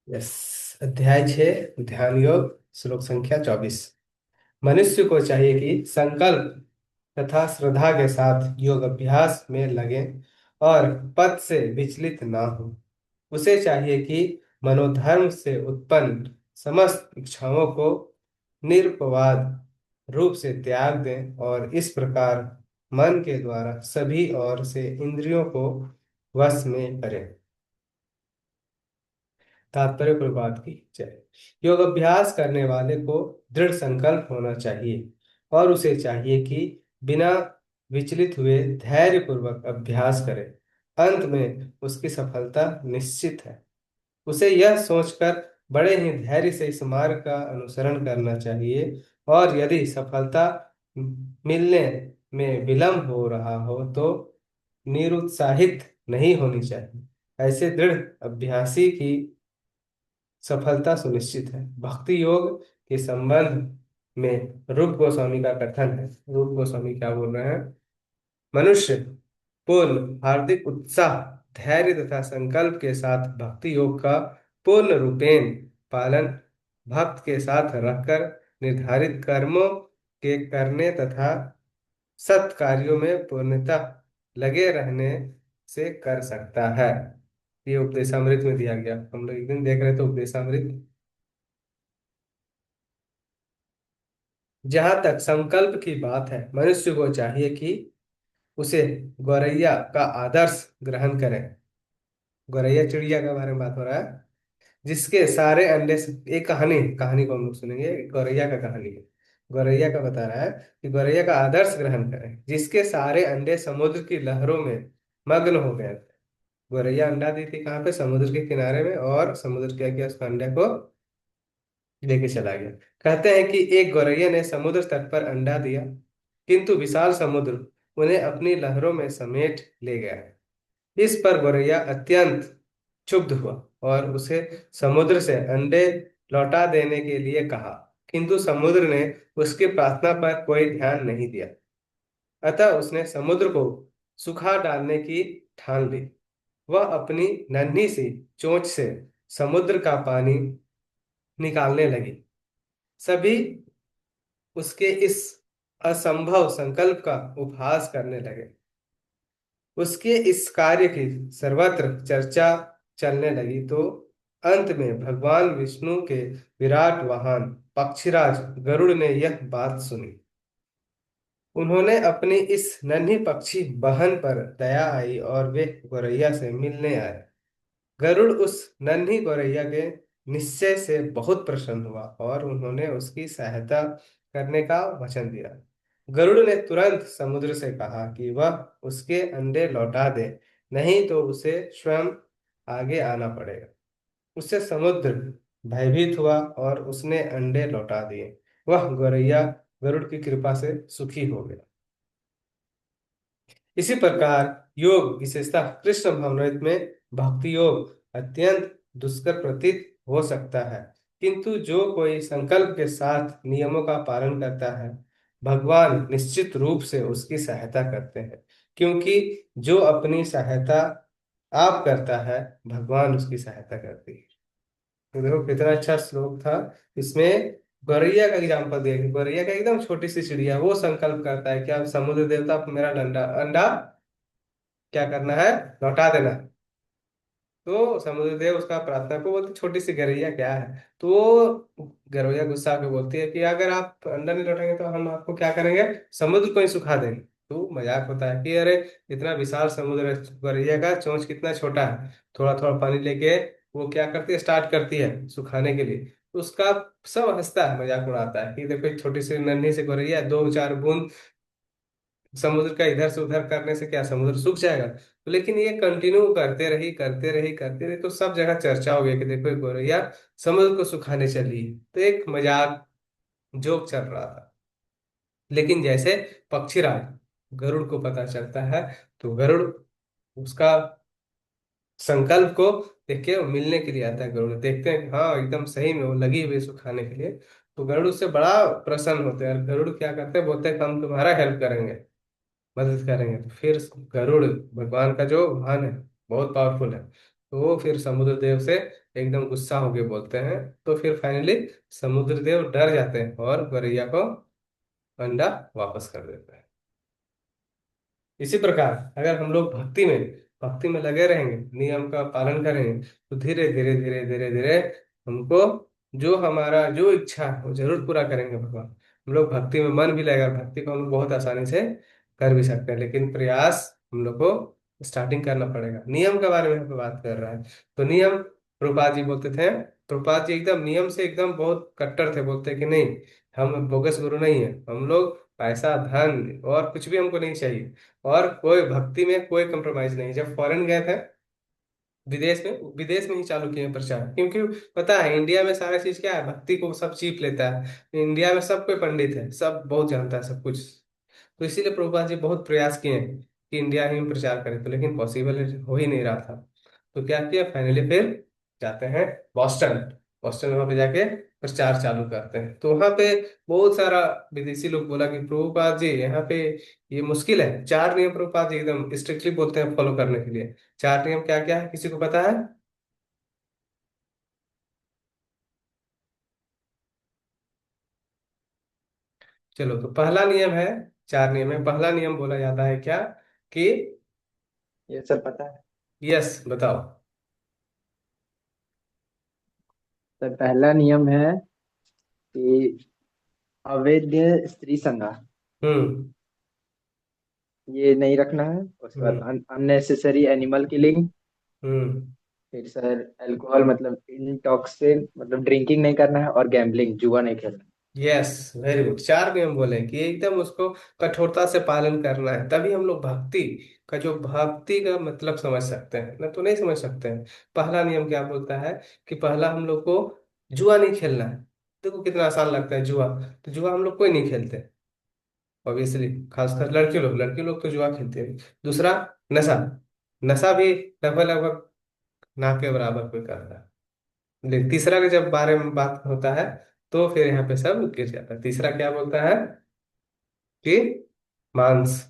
Yes. अध्याय 6 ध्यान योग श्लोक संख्या 24। मनुष्य को चाहिए कि संकल्प तथा श्रद्धा के साथ योग अभ्यास में लगे और पथ से विचलित ना हो। उसे चाहिए कि मनोधर्म से उत्पन्न समस्त इच्छाओं को निरपवाद रूप से त्याग दें और इस प्रकार मन के द्वारा सभी ओर से इंद्रियों को वश में करें। तात्पर्य प्रभात की जय। योग अभ्यास करने वाले को दृढ़ संकल्प होना चाहिए और उसे चाहिए कि बिना विचलित हुए धैर्य पूर्वक अभ्यास करे। अंत में उसकी सफलता निश्चित है। उसे यह सोचकर बड़े ही धैर्य से इस मार्ग का अनुसरण करना चाहिए और यदि सफलता मिलने में विलंब हो रहा हो तो निरुत्साहित नहीं होनी चाहिए। ऐसे दृढ़ अभ्यासी की सफलता सुनिश्चित है। भक्ति योग के संबंध में रूप गोस्वामी का कथन है। रूप गोस्वामी क्या बोल रहे हैं? मनुष्य पूर्ण हार्दिक उत्साह, धैर्य तथा संकल्प के साथ भक्ति योग का पूर्ण रूपेण पालन भक्त के साथ रहकर निर्धारित कर्मों के करने तथा सत् कार्यों में पूर्णतः लगे रहने से कर सकता है। ये उपदेशामृत में दिया गया। हम लोग एक दिन देख रहे थे उपदेशामृत। जहां तक संकल्प की बात है, मनुष्य को चाहिए कि उसे गौरैया का आदर्श ग्रहण करें। गौरैया चिड़िया के बारे में बात हो रहा है, जिसके सारे अंडे एक कहानी कहानी को हम लोग सुनेंगे। गौरैया का कहानी है। गौरैया का बता रहा है कि गौरैया का आदर्श ग्रहण करें, जिसके सारे अंडे समुद्र की लहरों में मग्न हो गए थे। गौरैया अंडा दी थी कहाँ पे? समुद्र के किनारे में। और समुद्र क्या किया? उस अंडे को लेके चला गया। कहते हैं कि एक गौरैया ने समुद्र तट पर अंडा दिया, किंतु विशाल समुद्र उन्हें अपनी लहरों में समेट ले गया। इस पर गौरैया अत्यंत क्षुब्ध हुआ और उसे समुद्र से अंडे लौटा देने के लिए कहा, किंतु समुद्र ने उसकी प्रार्थना पर कोई ध्यान नहीं दिया। अतः उसने समुद्र को सुखा डालने की ठान ली। वह अपनी नन्ही सी चोंच से समुद्र का पानी निकालने लगी। सभी उसके इस असंभव संकल्प का उपहास करने लगे। उसके इस कार्य की सर्वत्र चर्चा चलने लगी तो अंत में भगवान विष्णु के विराट वाहन पक्षीराज गरुड़ ने यह बात सुनी। उन्होंने अपनी इस नन्ही पक्षी बहन पर दया आई और वे गौरैया से मिलने आए। गरुड़ उस नन्ही गौरैया के निश्चय से बहुत प्रसन्न हुआ और उन्होंने उसकी सहायता करने का वचन दिया। गरुड़ ने तुरंत समुद्र से कहा कि वह उसके अंडे लौटा दे, नहीं तो उसे स्वयं आगे आना पड़ेगा। उससे समुद्र भयभीत हुआ और उसने अंडे लौटा दिए। वह गौरैया गरुड़ की कृपा से सुखी हो गया। इसी प्रकार योग विशेषतः कृष्ण भवनामृत में भक्ति योग अत्यंत दुष्कर प्रतीत हो सकता है, किंतु जो कोई संकल्प के साथ नियमों का पालन करता है, भगवान निश्चित रूप से उसकी सहायता करते हैं। क्योंकि जो अपनी सहायता आप करता है, भगवान उसकी सहायता करती है। तो देखो कितना अच्छा श्लोक था। इसमें गौरैया का एग्जाम्पल दिया कि गौरैया का एकदम छोटी सी चिड़िया, वो संकल्प करता है कि अब समुद्र देवता आप मेरा अंडा अंडा क्या करना है? लौटा देना है। तो समुद्रदेव उसका प्रार्थना को बोलते, छोटी सी गौरैया क्या है? तो वो गौरैया गुस्सा के बोलती है कि अगर आप अंडा नहीं लौटाएंगे तो हम आपको क्या करेंगे? समुद्र को ही सुखा देंगे। तो मजाक होता है कि अरे इतना विशाल समुद्र है, गौरैया का चोंच कितना छोटा है। थोड़ा थोड़ा पानी लेके वो क्या करती है? स्टार्ट करती है सुखाने के लिए। तो उसका सब हंसता है, मजाक उड़ाता है कि देखो एक छोटी सी नन्ही सी गौरैया, दो चार बूंद समुद्र का इधर से उधर करने से क्या समुद्र सूख जाएगा? तो लेकिन ये कंटिन्यू करते रही तो सब जगह चर्चा हो गया कि देखो एक गौरैया समुद्र को सुखाने चली है। तो एक मजाक जोक चल रहा था। लेकिन जैसे पक्षीराज गरुड़ को पता चलता है, तो गरुड़ उसका संकल्प को देख के मिलने के लिए आता है। गरुड़ देखते हैं कि हाँ एकदम सही में वो लगी हुई है सुखाने के लिए। तो गरुड़ उससे बड़ा प्रसन्न होते हैं और गरुड़ क्या करते हैं? बोलते हैं कि हम तुम्हारा हेल्प करेंगे, मदद करेंगे। तो फिर गरुड़ भगवान का जो वाहन है, बहुत पावरफुल है। तो वो फिर समुद्र देव से एकदम गुस्सा होके बोलते हैं। तो फिर फाइनली समुद्र देव डर जाते हैं और गौरैया को अंडा वापस कर देते हैं। इसी प्रकार अगर हम लोग भक्ति में लगे रहेंगे, नियम का पालन करेंगे, तो धीरे धीरे धीरे धीरे धीरे हमको जो हमारा जो इच्छा है वो जरूर पूरा करेंगे भगवान। हम लोग भक्ति में मन भी लगेगा, भक्ति को हम लोग बहुत आसानी से कर भी सकते हैं, लेकिन प्रयास हम लोग को स्टार्टिंग करना पड़ेगा। नियम के बारे में हम लोग बात कर रहा है, तो नियम प्रभुपाद जी बोलते थे। प्रभुपाद जी एकदम नियम से एकदम बहुत कट्टर थे, बोलते कि नहीं, हम बोगस गुरु नहीं है, हम लोग पैसा धन और कुछ भी हमको नहीं चाहिए, और कोई भक्ति में कोई कंप्रोमाइज नहीं। जब फॉरेन गए थे, विदेश में ही चालू किए हैं प्रचार, क्योंकि पता है इंडिया में सारा चीज क्या है, भक्ति को सब चीप लेता है। इंडिया में सब कोई पंडित है, सब बहुत जानता है सब कुछ। तो इसीलिए प्रभुपाद जी बहुत प्रयास किए हैं कि इंडिया ही में प्रचार करें, तो लेकिन पॉसिबल हो ही नहीं रहा था। तो क्या किया फाइनली, फिर जाते हैं बॉस्टन। बॉस्टन में वहां पे जाके प्रचार चालू करते हैं। तो वहां पे बहुत सारा विदेशी लोग बोला कि प्रभुपाद जी यहाँ पे ये मुश्किल है। 4 नियम प्रभुपाद जी एकदम स्ट्रिक्टली बोलते हैं फॉलो करने के लिए। 4 नियम क्या क्या है, किसी को पता है? चलो, तो पहला नियम है, 4 नियम है। पहला नियम बोला जाता है क्या, कि ये सब पता है। यस बताओ। तो पहला नियम है कि अवैध स्त्री संगा हम्म। ये नहीं रखना है। उसके बाद hmm. Unnecessary animal killing. Hmm. फिर सर अल्कोहल मतलब इंटॉक्सिन मतलब ड्रिंकिंग नहीं करना है, और गैम्बलिंग जुआ नहीं खेलना है। Yes, very good. 4 नियम बोले कि एकदम उसको कठोरता से पालन करना है, तभी हम लोग भक्ति का मतलब समझ सकते हैं, ना तो नहीं समझ सकते हैं। पहला नियम क्या बोलता है, कि पहला हम लोग को जुआ नहीं खेलना है। देखो कितना आसान लगता है जुआ, तो जुआ हम लोग कोई नहीं खेलते ऑब्वियसली, खासकर लड़के लोग तो जुआ खेलते हैं। दूसरा, नशा। नशा भी लगभग लगभग ना के बराबर कोई करता है। लेकिन तीसरा के जब बारे में बात होता है, तो फिर यहाँ पे सब गिर जाता है। तीसरा क्या बोलता है, कि मांस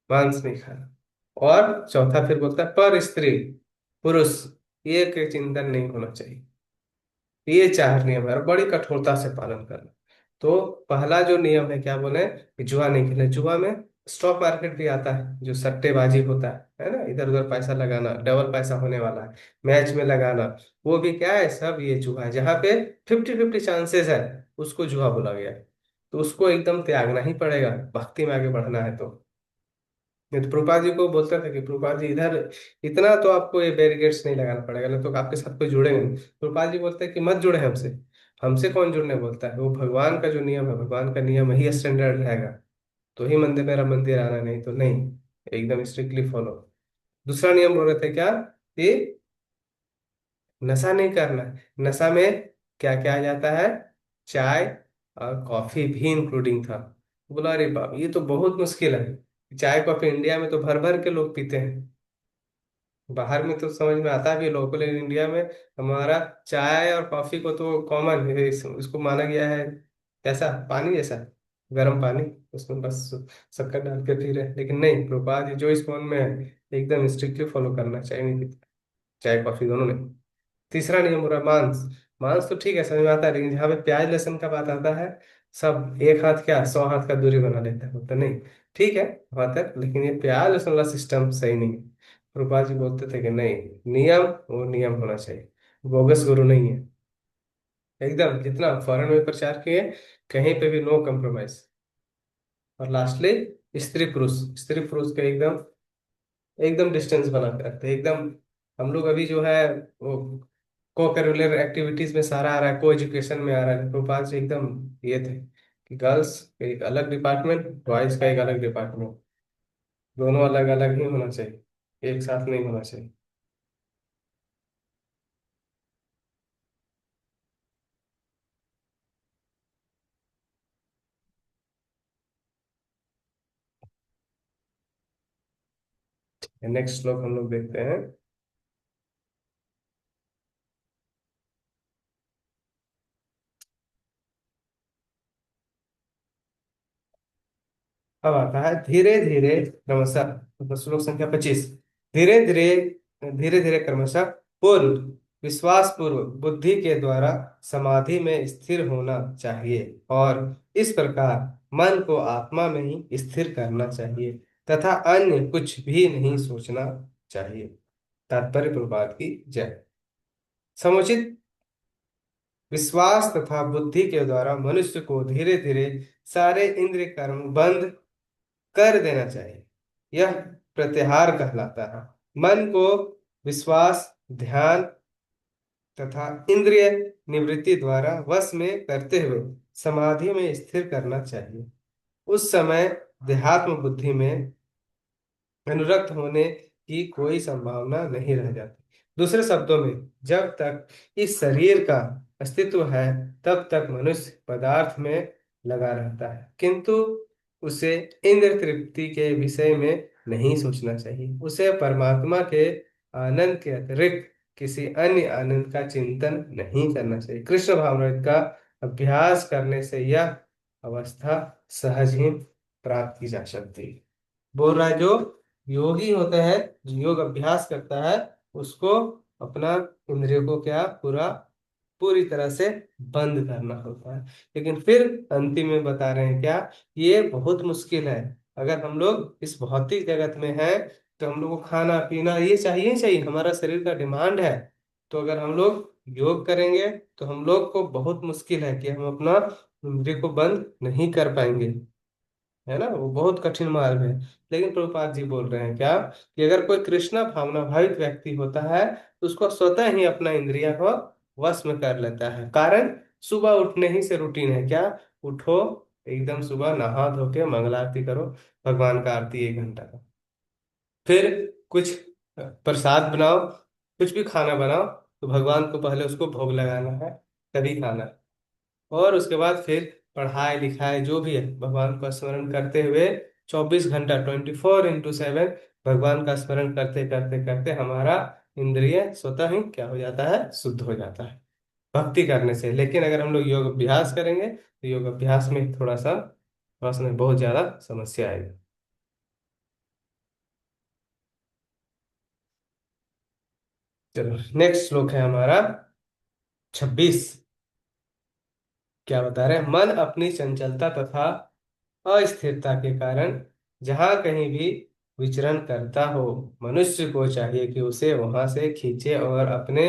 मांस नहीं खाना। और चौथा फिर बोलता है पर स्त्री पुरुष ये के चिंतन नहीं होना चाहिए। ये 4 नियम है और बड़ी कठोरता से पालन करना। तो पहला जो नियम है क्या बोले, कि जुआ नहीं खेलना। जुआ में स्टॉक मार्केट भी आता है, जो सट्टेबाजी होता है ना, इधर उधर पैसा लगाना, डबल पैसा होने वाला है, मैच में लगाना, वो भी क्या है, सब ये जुआ है। जहाँ पे 50-50 चांसेस है, उसको जुआ बोला गया है। तो उसको एकदम त्यागना ही पड़ेगा, भक्ति में आगे बढ़ना है तो। नहीं तो प्रभुपाद जी को बोलता था कि प्रभुपाद जी इधर इतना तो आपको ये बैरिकेड्स नहीं लगाना पड़ेगा, नहीं तो आपके साथ कोई जुड़ेंगे नहीं। प्रभुपाद जी बोलते हैं कि मत जुड़े हमसे। हमसे कौन जुड़ने बोलता है, वो भगवान का जो नियम है, भगवान का नियम ही स्टैंडर्ड रहेगा, तो ही मंदिर मेरा मंदिर आना, नहीं तो नहीं। एकदम स्ट्रिक्टली फॉलो। दूसरा नियम बोल रहे थे क्या, कि नशा नहीं करना है। नशा में क्या क्या आ जाता है, चाय और कॉफी भी इंक्लूडिंग था। बोला अरे बाप, ये तो बहुत मुश्किल है। चाय कॉफी इंडिया में तो भर भर के लोग पीते हैं, बाहर में तो समझ में आता भी है लोगों को, लेकिन इंडिया में हमारा चाय और कॉफी को तो कॉमन है, इसको माना गया है कैसा, पानी जैसा, गर्म पानी, उसमें बस शक्कर डाल के पी रहे हैं। लेकिन नहीं, प्रभुपाद जी जो इस फोन में है, एकदम स्ट्रिक्टली फॉलो करना चाहिए, नहीं पीते चाय कॉफी दोनों नहीं। तीसरा नियम हो रहा है मांस। मांस तो ठीक है, समझ में आता है, लेकिन जहाँ पे प्याज लहसुन का बात आता है, सब एक हाथ क्या 100 हाथ का दूरी बना लेता है, तो नहीं। ठीक है वहां तक, लेकिन ये प्याज लहसुन वाला सिस्टम सही नहीं है। रूपा जी बोलते थे कि नहीं, नियम वो नियम होना चाहिए, बोगस गुरु नहीं है। एकदम जितना फॉरेन में प्रचार किए, कहीं पे भी नो कम्प्रोमाइज। और लास्टली स्त्री पुरुष का एकदम एकदम डिस्टेंस बना के रखते हैं एकदम। हम लोग अभी जो है वो को करिकुलर एक्टिविटीज में सारा आ रहा है, को एजुकेशन में आ रहा है, गोपाल जी एकदम ये थे कि गर्ल्स का एक अलग डिपार्टमेंट, बॉयज का एक अलग डिपार्टमेंट, दोनों अलग अलग ही होना चाहिए, एक साथ नहीं होना चाहिए। नेक्स्ट श्लोक हम लोग देखते हैं। अब आता है धीरे धीरे क्रमशः, मतलब श्लोक संख्या 25। धीरे धीरे धीरे धीरे क्रमशः पूर्ण विश्वास पूर्वक बुद्धि के द्वारा समाधि में स्थिर होना चाहिए, और इस प्रकार मन को आत्मा में ही स्थिर करना चाहिए तथा अन्य कुछ भी नहीं सोचना चाहिए। तात्पर्य प्रभात की जय। समुचित विश्वास तथा बुद्धि के द्वारा मनुष्य को धीरे धीरे सारे इंद्रिय कर्म बंद कर देना चाहिए। यह प्रत्याहार कहलाता है। मन को विश्वास, ध्यान तथा इंद्रिय निवृत्ति द्वारा वश में करते हुए समाधि में स्थिर करना चाहिए। उस समय देहात्म बुद्धि में अनुरक्त होने की कोई संभावना नहीं रह जाती। दूसरे शब्दों में, जब तक इस शरीर का अस्तित्व है तब तक मनुष्य पदार्थ में लगा रहता है, किंतु उसे इंद्र तृप्ति के विषय में नहीं सोचना चाहिए। उसे परमात्मा के आनंद के अतिरिक्त किसी अन्य आनंद का चिंतन नहीं करना चाहिए। कृष्ण भावनामृत का अभ्यास करने से यह अवस्था सहज ही प्राप्त की जा सकती है। बोल रहा है जो योगी होता है, जो योग अभ्यास करता है, उसको अपना इंद्रियों को क्या पूरा पूरी तरह से बंद करना होता है। लेकिन फिर अंतिम में बता रहे हैं क्या, ये बहुत मुश्किल है। अगर हम लोग इस भौतिक जगत में हैं तो हम लोग को खाना पीना ये चाहिए ही चाहिए, हमारा शरीर का डिमांड है। तो अगर हम लोग योग करेंगे तो हम लोग को बहुत मुश्किल है कि हम अपना इंद्रिय को बंद नहीं कर पाएंगे, है ना, वो बहुत कठिन मार्ग है। लेकिन प्रभुपाद जी बोल रहे हैं क्या, कि अगर कोई कृष्णा भावना भावित व्यक्ति होता है तो उसको स्वतः ही अपना इंद्रिया को वश में कर लेता है। कारण सुबह उठने ही से रूटीन है क्या, उठो, एकदम सुबह नहा धो के मंगलारती करो, भगवान का आरती 1 घंटा का, फिर कुछ प्रसाद बनाओ, कुछ भी खाना बनाओ, तो भगवान को पहले उसको भोग लगाना है, तभी खाना है। और उसके बाद फिर पढ़ाई लिखाई जो भी है भगवान का स्मरण करते हुए 24 घंटा 24x7 भगवान का स्मरण करते करते करते हमारा इंद्रिय स्वतः ही क्या हो जाता है, शुद्ध हो जाता है भक्ति करने से। लेकिन अगर हम लोग योग अभ्यास करेंगे तो योग अभ्यास में थोड़ा सा नहीं, बहुत ज्यादा समस्या आएगी। चलो नेक्स्ट श्लोक है हमारा 26। क्या बता रहे हैं, मन अपनी चंचलता तथा अस्थिरता के कारण जहाँ कहीं भी विचरण करता हो, मनुष्य को चाहिए कि उसे वहां से खींचे और अपने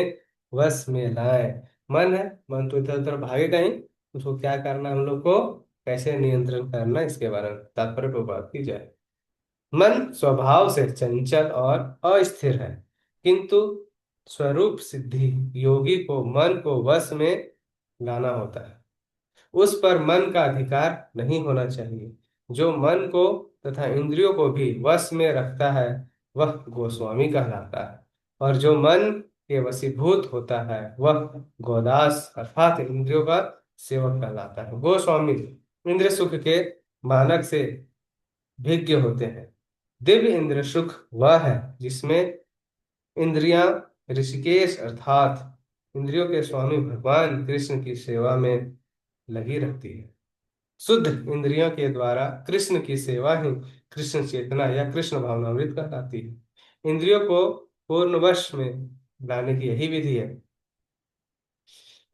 वश में लाए। मन है, मन तो इधर उधर भागेगा ही, उसको क्या करना, हम लोग को कैसे नियंत्रण करना, इसके बारे में तात्पर्य पर बात की जाए। मन स्वभाव से चंचल और अस्थिर है, किंतु स्वरूप सिद्धि योगी को मन को वश में लाना होता है। उस पर मन का अधिकार नहीं होना चाहिए। जो मन को तथा इंद्रियों को भी वश में रखता है वह गोस्वामी कहलाता है, और जो मन के वशीभूत होता है वह गोदास अर्थात इंद्रियों का सेवक कहलाता है। गोस्वामी इंद्र सुख के मानक से भिज्ञ होते हैं। दिव्य इंद्र सुख वह है जिसमें इंद्रियां ऋषिकेश अर्थात इंद्रियों के स्वामी भगवान कृष्ण की सेवा में लगी रहती है। शुद्ध इंद्रियों के द्वारा कृष्ण की सेवा ही कृष्ण चेतना या कृष्ण भावनामृत कहलाती है। इंद्रियों को पूर्ण वश में लाने की यही विधि है।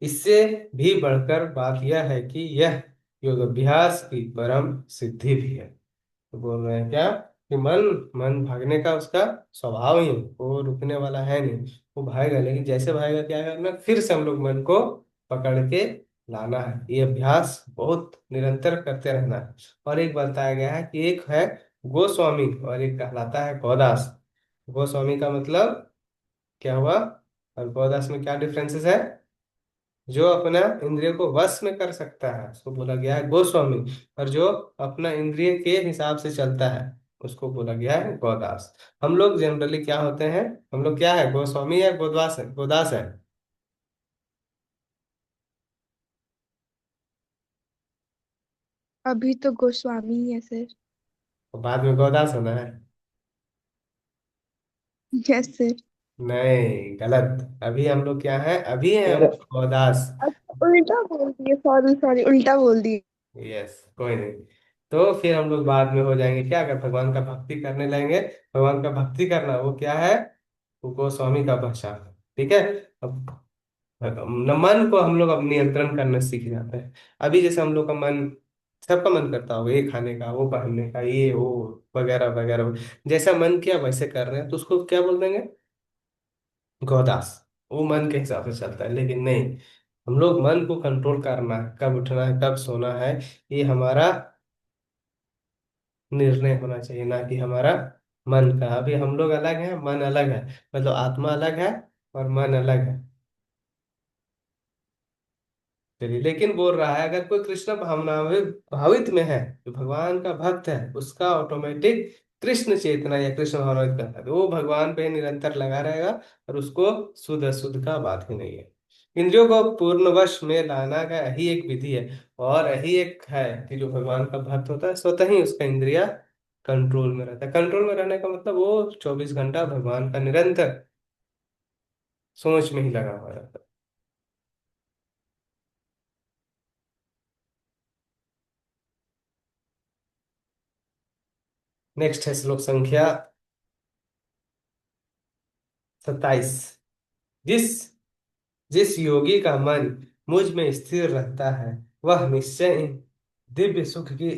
इससे भी बढ़कर बात यह है कि यह योग अभ्यास की परम सिद्धि भी है। तो बोल रहे हैं क्या, कि मन मन भागने का उसका स्वभाव ही है, वो रुकने वाला है नहीं, वो भागेगा। लेकिन जैसे भागेगा क्या करना, फिर से हम लोग मन को पकड़ के लाना है। ये अभ्यास बहुत निरंतर करते रहना है। और एक बताया गया है कि एक है गोस्वामी और एक कहलाता है गौदास। गोस्वामी का मतलब क्या हुआ, और गौदास में क्या डिफरेंसेस है। जो अपना इंद्रिय को वश में कर सकता है उसको बोला गया है गोस्वामी, और जो अपना इंद्रिय के हिसाब से चलता है उसको बोला गया है गोदास। हम लोग जनरली क्या होते हैं, हम लोग क्या है, गोस्वामी या गोदास है, गोदास है। अभी तो गोस्वामी ही है सर। और बाद में गोदास होना है। Yes sir. नहीं, गलत, अभी हम लोग क्या है, अभी है हम सर लोग गोदास। अच्छा उल्टा बोल दिए, सॉरी सॉरी उल्टा बोल दिए। यस, कोई नहीं। तो फिर हम लोग बाद में हो जाएंगे क्या, अगर भगवान का भक्ति करने लगेंगे। भगवान का भक्ति करना वो क्या है, वो गोस्वामी का भाषा। ठीक है। अब मन को हम लोग अब नियंत्रण करना सीख जाते हैं। अभी जैसे हम लोग का मन, सबका मन करता होगा ये खाने का, वो पहनने का, ये वो वगैरह वगैरह, जैसा मन किया वैसे कर रहे हैं, तो उसको क्या बोल देंगे, गोदास। वो मन के हिसाब से चलता है। लेकिन नहीं, हम लोग मन को कंट्रोल करना है, कब उठना है कब सोना है, ये हमारा निर्णय होना चाहिए, ना कि हमारा मन का। अभी हम लोग अलग है, मन अलग है, मतलब आत्मा अलग है और मन अलग है। चलिए, लेकिन बोल रहा है अगर कोई कृष्ण भावनावित भावित में है, जो भगवान का भक्त है, उसका ऑटोमेटिक कृष्ण चेतना या कृष्ण भावनावित करता है, तो वो भगवान पे निरंतर लगा रहेगा, और उसको शुद्ध अशुद्ध का बात ही नहीं है। इंद्रियों को पूर्ण वश में लाना का यही एक विधि है, और यही एक है कि जो भगवान का भक्त होता है स्वतः ही उसका इंद्रिया कंट्रोल में रहता है। कंट्रोल में रहने का मतलब वो 24 घंटा भगवान का निरंतर सोच में ही लगा हुआ रहता है। नेक्स्ट है श्लोक संख्या 27। जिस जिस योगी का मन मुझ में स्थिर रहता है, वह निश्चय दिव्य सुख की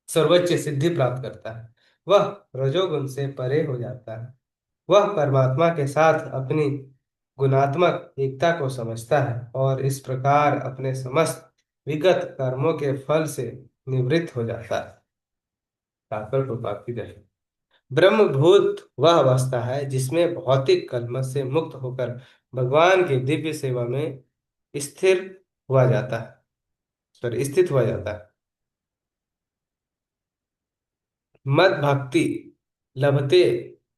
सर्वोच्च सिद्धि प्राप्त करता है। वह रजोगुण से परे हो जाता है। वह परमात्मा के साथ अपनी गुणात्मक एकता को समझता है, और इस प्रकार अपने समस्त विगत कर्मों के फल से निवृत्त हो जाता है। तात्पर्य प्रभाव की जय। ब्रह्मभूत वह अवस्था है जिसमें भौतिक कलमश से मुक्त होकर भगवान की दिव्य सेवा में स्थिर हुआ जाता है, सॉरी स्थित हुआ जाता है। मद भक्ति लभते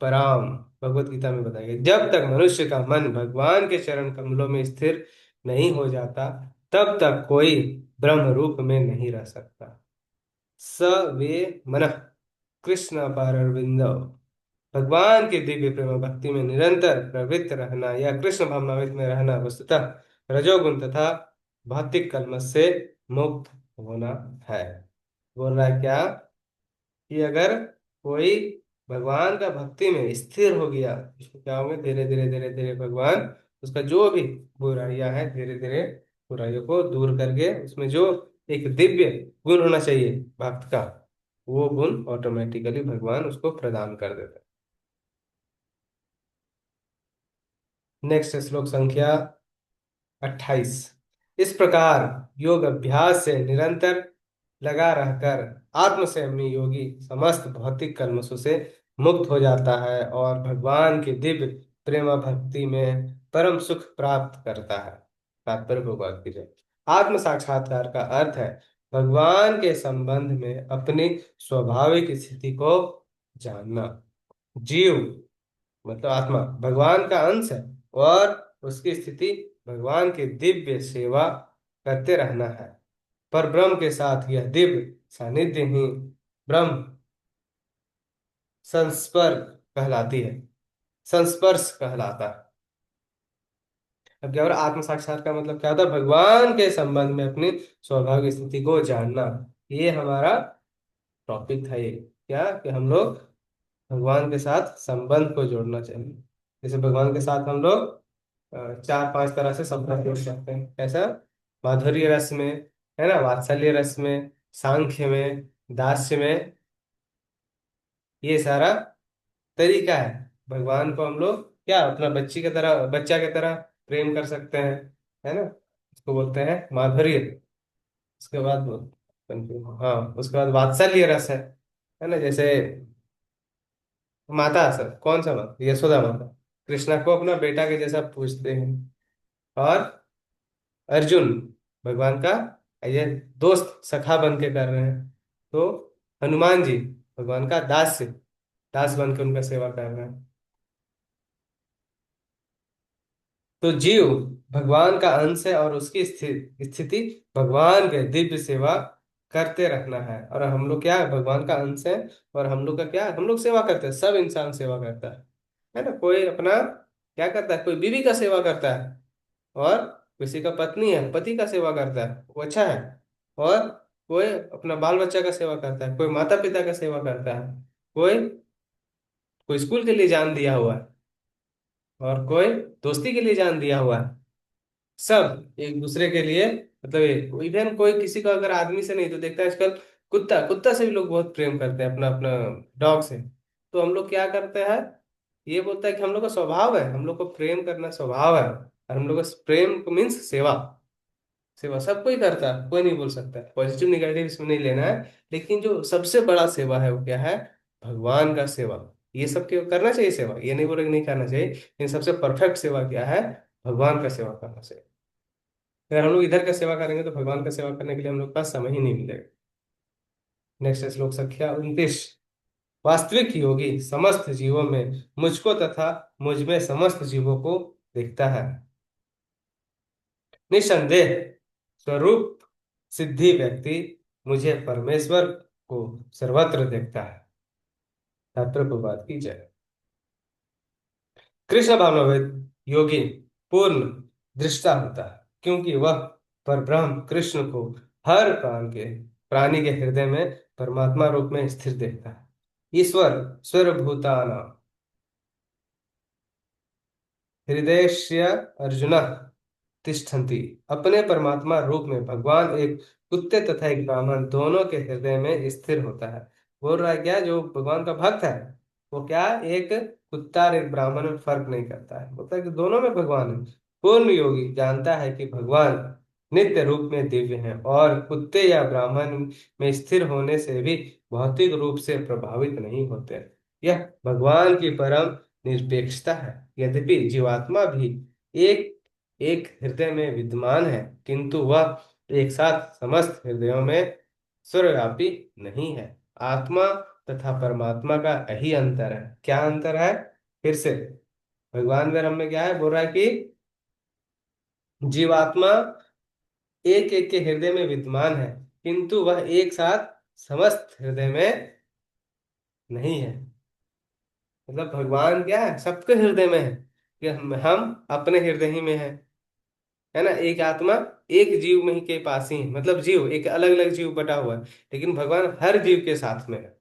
पराम, भगवत गीता में बताया गया, जब तक मनुष्य का मन भगवान के चरण कमलों में स्थिर नहीं हो जाता, तब तक कोई ब्रह्म रूप में नहीं रह सकता। स वे मन कृष्ण पारविंद, भगवान के दिव्य प्रेम भक्ति में निरंतर प्रवृत्त रहना या कृष्ण भावनावित में रहना वस्तुतः रजोगुण तथा भौतिक कलमश से मुक्त होना है। बोल रहा है क्या, कि अगर कोई भगवान का भक्ति में स्थिर हो गया, उसको क्या होंगे, धीरे धीरे धीरे धीरे भगवान उसका जो भी बुराइयां हैं धीरे धीरे बुराइयों को दूर करके उसमें जो एक दिव्य गुण होना चाहिए भक्त का, वो गुण ऑटोमेटिकली भगवान उसको प्रदान कर देते हैं। नेक्स्ट श्लोक संख्या 28। इस प्रकार योग अभ्यास से निरंतर लगा रहकर आत्मसंयमी योगी समस्त भौतिक कल्मषों से मुक्त हो जाता है, और भगवान के दिव्य प्रेम भक्ति में परम सुख प्राप्त करता है। तात्पर्य भगवत की जय। आत्म साक्षात्कार का अर्थ है भगवान के संबंध में अपनी स्वाभाविक स्थिति को जानना। जीव मतलब आत्मा भगवान का अंश है, और उसकी स्थिति भगवान की दिव्य सेवा करते रहना है। पर ब्रह्म के साथ यह दिव्य सानिध्य ही ब्रह्म संस्पर्श कहलाती है, संस्पर्श कहलाता है। अब क्या हो रहा है, आत्म साक्षात का मतलब क्या होता है, भगवान के संबंध में अपनी स्वाभाविक स्थिति को जानना। ये हमारा टॉपिक था, ये क्या कि हम लोग भगवान के साथ संबंध को जोड़ना चाहिए। जैसे भगवान के साथ हम लोग 4-5 तरह से संबंध जोड़ सकते हैं। कैसा, माधुर्य रस में, है ना, वात्सल्य रस में, सांख्य में, दास्य में, ये सारा तरीका है। भगवान को हम लोग क्या अपना बच्ची की तरह, बच्चा की तरह प्रेम कर सकते हैं, है ना, इसको बोलते हैं माधुर्य। उसके बाद हाँ, उसके बाद वात्सल्य रस है ना, जैसे माता, सर कौन सा माता, यशोदा माता कृष्णा को अपना बेटा के जैसा पूजते हैं। और अर्जुन भगवान का ये दोस्त सखा बन के कर रहे हैं। तो हनुमान जी भगवान का दास बन के उनका सेवा कर रहे हैं। तो जीव भगवान का अंश है, और उसकी स्थिति भगवान के दिव्य सेवा करते रहना है। और हम लोग क्या है, भगवान का अंश है, और हम लोग का क्या है, हम लोग सेवा करते हैं, सब इंसान सेवा करता है ना। कोई अपना क्या करता है, कोई बीवी का सेवा करता है, और किसी का पत्नी है, पति का सेवा करता है, वो अच्छा है। और कोई अपना बाल बच्चा का सेवा करता है, कोई माता पिता का सेवा करता है, कोई कोई स्कूल के लिए जान दिया हुआ है, और कोई दोस्ती के लिए जान दिया हुआ है। सब एक दूसरे के लिए, मतलब इवन कोई किसी को अगर आदमी से नहीं तो देखता है आजकल, कुत्ता कुत्ता से भी लोग बहुत प्रेम करते हैं, अपना अपना डॉग से। तो हम लोग क्या करते हैं, ये बोलता है कि हम लोग का स्वभाव है, हम लोग को प्रेम करना स्वभाव है, और हम लोग का प्रेम को मीन्स सेवा। सेवा सब कोई करता है, कोई नहीं बोल सकता, पॉजिटिव निगेटिव इसमें नहीं लेना है। लेकिन जो सबसे बड़ा सेवा है वो क्या है, भगवान का सेवा। ये सब क्यों करना चाहिए सेवा, ये नहीं बोल रहे कि नहीं करना चाहिए, लेकिन सबसे परफेक्ट सेवा क्या है, भगवान का सेवा करना चाहिए। अगर हम लोग इधर का सेवा करेंगे तो भगवान का सेवा करने के लिए हम लोग के पास समय ही नहीं मिलेगा। नेक्स्ट श्लोक संख्या 29। वास्तविक योगी समस्त जीवों में मुझको तथा मुझ में समस्त जीवों को देखता है। निसंदेह स्वरूप सिद्धि व्यक्ति मुझे परमेश्वर को सर्वत्र देखता है। छात्र को बात की जाए, कृष्ण भावनावेद योगी पूर्ण दृष्टा होता है, क्योंकि वह परब्रह्म कृष्ण को हर प्राणी के हृदय में परमात्मा रूप में स्थिर देखता है। ईश्वर सर्वभूतानां हृदयस्य अर्जुन तिष्ठन्ति। अपने परमात्मा रूप में भगवान एक कुत्ते तथा एक ब्राह्मण दोनों के हृदय में स्थिर होता है। बोल रहा है क्या, जो भगवान का भक्त है वो क्या, एक कुत्ता और एक ब्राह्मण में फर्क नहीं करता है, बोलता है कि दोनों में भगवान है। पूर्ण योगी जानता है कि भगवान नित्य रूप में दिव्य हैं और कुत्ते या ब्राह्मण में स्थिर होने से भी भौतिक रूप से प्रभावित नहीं होते। यह भगवान की परम निरपेक्षता है। यद्यपि जीवात्मा भी एक एक हृदय में विद्यमान है, किंतु वह एक साथ समस्त हृदयों में सर्वव्यापी नहीं है। आत्मा तथा परमात्मा का यही अंतर है। क्या अंतर है, फिर से भगवान में हम में क्या है, बोल रहा है कि जीवात्मा एक एक के हृदय में विद्यमान है, किंतु वह एक साथ समस्त हृदय में नहीं है। मतलब भगवान क्या है, सबके हृदय में है, कि हम अपने हृदय ही में है। है ना, एक आत्मा एक जीव में ही के पास ही है, मतलब जीव एक अलग अलग जीव बटा हुआ है, लेकिन भगवान हर जीव के साथ में है।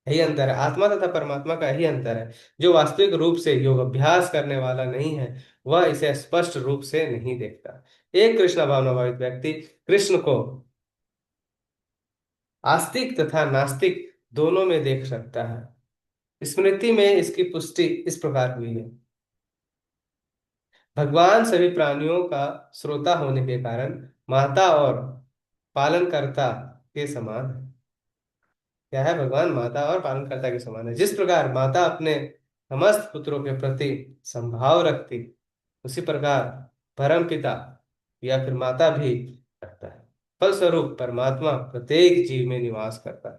यही अंतर है, आत्मा तथा परमात्मा का यही अंतर है। जो वास्तविक रूप से योग अभ्यास करने वाला नहीं है वह इसे स्पष्ट रूप से नहीं देखता। एक कृष्ण भावनाभावित व्यक्ति कृष्ण को आस्तिक तथा नास्तिक दोनों में देख सकता है। स्मृति में इसकी पुष्टि इस प्रकार हुई है, भगवान सभी प्राणियों का श्रोता होने के कारण माता और पालनकर्ता के समान है। क्या है, भगवान माता और पालनकर्ता के समान है। जिस प्रकार माता अपने समस्त पुत्रों के प्रति संभाव रखती, उसी प्रकार परम पिता या फिर माता भी रखता है। फलस्वरूप परमात्मा प्रत्येक जीव में निवास करता है।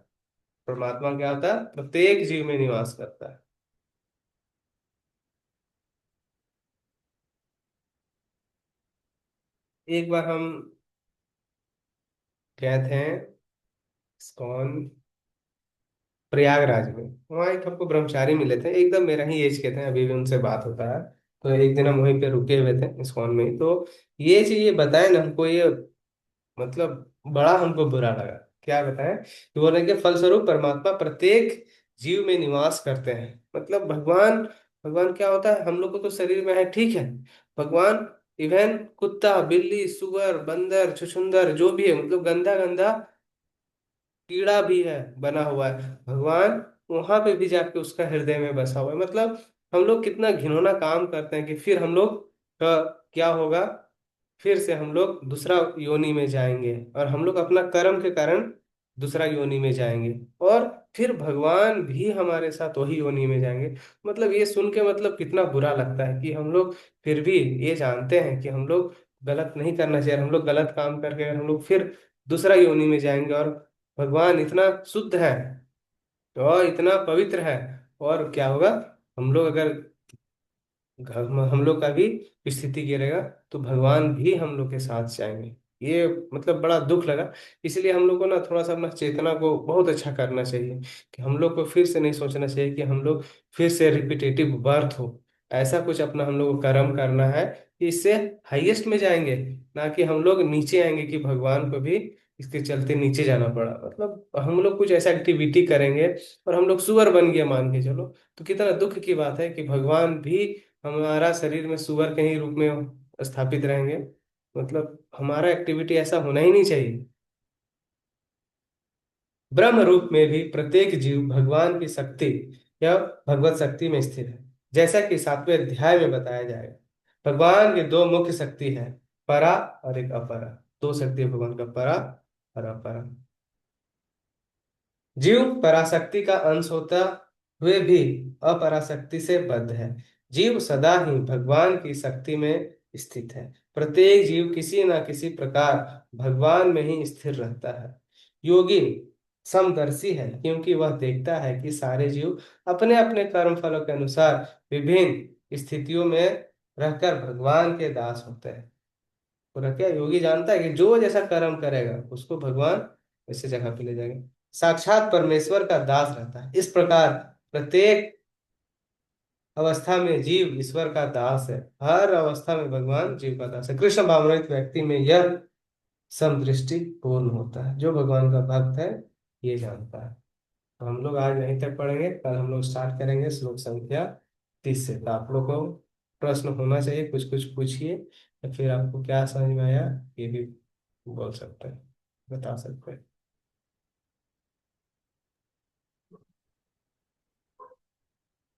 परमात्मा क्या होता है, प्रत्येक जीव में निवास करता है। एक बार हम गए थे इस्कॉन प्रयागराज में, वहाँ एक हमको ब्रह्मचारी मिले थे, एकदम मेरा ही एज के थे, अभी भी उनसे बात होता है। तो एक दिन हम वहीं पे रुके हुए थे इस्कॉन में ही, तो ये चीज ये बताए ना हमको, ये मतलब बड़ा हमको बुरा लगा। क्या बताएं कि बोले कि फलस्वरूप परमात्मा प्रत्येक जीव में निवास करते हैं। मतलब भगवान, भगवान क्या होता है, हम लोग को तो शरीर में है ठीक है, भगवान इवन कुत्ता बिल्ली सुअर बंदर छुछुंदर जो भी है, मतलब गंदा गंदा कीड़ा भी है बना हुआ है, भगवान वहां पे भी जाके उसका हृदय में बसा हुआ है। मतलब हम लोग कितना घिनौना काम करते हैं कि फिर हम लोग का क्या होगा, फिर से हम लोग दूसरा योनि में जाएंगे, और हम लोग अपना कर्म के कारण दूसरा योनि में जाएंगे, और फिर भगवान भी हमारे साथ वही योनि में जाएंगे। मतलब ये सुन के मतलब कितना बुरा लगता है कि हम लोग फिर भी ये जानते हैं कि हम लोग गलत नहीं करना चाहिए, हम लोग गलत काम करके हम लोग फिर दूसरा योनि में जाएंगे, और भगवान इतना शुद्ध है और इतना पवित्र है, और क्या होगा, हम लोग अगर हम लोग का भी स्थिति गिरेगा तो भगवान भी हम लोग के साथ जाएंगे। ये मतलब बड़ा दुख लगा। इसलिए हम लोग को ना थोड़ा सा अपना चेतना को बहुत अच्छा करना चाहिए, कि हम लोग को फिर से नहीं सोचना चाहिए कि हम लोग फिर से रिपीटेटिव बर्थ हो। ऐसा कुछ अपना हम लोग को कर्म करना है कि इससे हाईएस्ट में जाएंगे, ना कि हम लोग नीचे आएंगे कि भगवान को भी इसके चलते नीचे जाना पड़ा। मतलब हम लोग कुछ ऐसा एक्टिविटी करेंगे और हम लोग सुअर बन गए मान के चलो, तो कितना दुख की बात है कि भगवान भी हमारा शरीर में सुअर के ही रूप में स्थापित रहेंगे। मतलब हमारा एक्टिविटी ऐसा होना ही नहीं चाहिए। ब्रह्म रूप में भी प्रत्येक जीव भगवान की शक्ति या भगवत शक्ति में स्थित है, जैसा कि 7वें अध्याय में बताया जाएगा। भगवान की दो मुख्य शक्ति है, परा और एक अपरा। दो शक्ति है भगवान का, परा और अपरा। जीव पराशक्ति का अंश होता हुए भी अपराशक्ति से बद्ध है। जीव सदा ही भगवान की शक्ति में स्थित है। प्रत्येक जीव किसी न किसी प्रकार भगवान में ही स्थिर रहता है। योगी समदर्शी है, क्योंकि वह देखता है कि सारे जीव अपने अपने कर्म फलों के अनुसार विभिन्न स्थितियों में रहकर भगवान के दास होते हैं। पूरा क्या योगी जानता है कि जो जैसा कर्म करेगा उसको भगवान वैसे जगह पे ले जाएंगे। साक्षात परमेश्वर का दास रहता है। इस प्रकार प्रत्येक अवस्था में जीव ईश्वर का दास है। हर अवस्था में भगवान जीव का दास है। कृष्ण भावनान्वित व्यक्ति में यह समदृष्टि पूर्ण होता है। जो भगवान का भक्त है ये जानता है। तो हम लोग आज यहीं तक पढ़ेंगे, कल हम लोग स्टार्ट करेंगे श्लोक संख्या 30 से। तो आप लोग को प्रश्न होना चाहिए, कुछ कुछ पूछिए, या फिर आपको क्या समझ में आया ये भी बोल सकते हैं, बता सकते हैं।